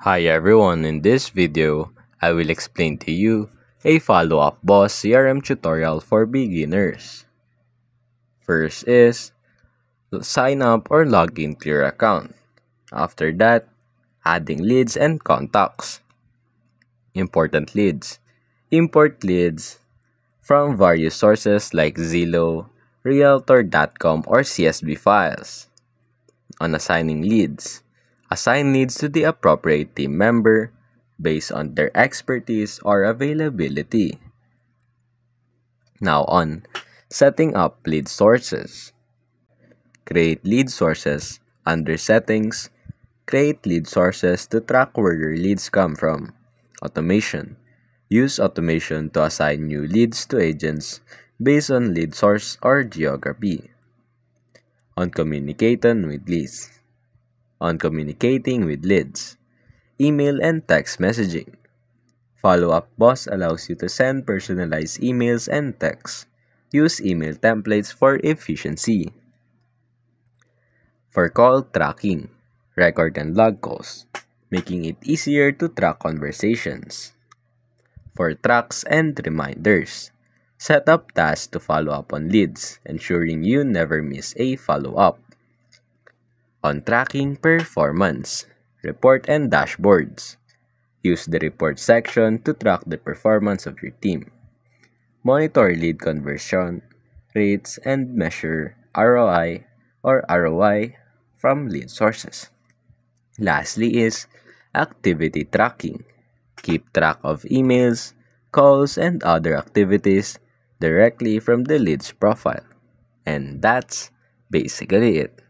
Hi everyone, in this video, I will explain to you a follow-up boss CRM tutorial for beginners. First is, sign up or log into your account. After that, adding leads and contacts. Important leads. Import leads from various sources like Zillow, Realtor.com or CSV files. On assigning leads, assign leads to the appropriate team member based on their expertise or availability. Now on setting up lead sources. Create lead sources under settings. Create lead sources to track where your leads come from. Automation. Use automation to assign new leads to agents based on lead source or geography. On communicating with leads. On communicating with leads, email and text messaging. Follow-up boss allows you to send personalized emails and texts. Use email templates for efficiency. For call tracking, record and log calls, making it easier to track conversations. For tracks and reminders, set up tasks to follow up on leads, ensuring you never miss a follow-up. On tracking performance, report and dashboards. Use the report section to track the performance of your team. Monitor lead conversion rates and measure ROI or ROI from lead sources. Lastly is activity tracking. Keep track of emails, calls, and other activities directly from the lead's profile. And that's basically it.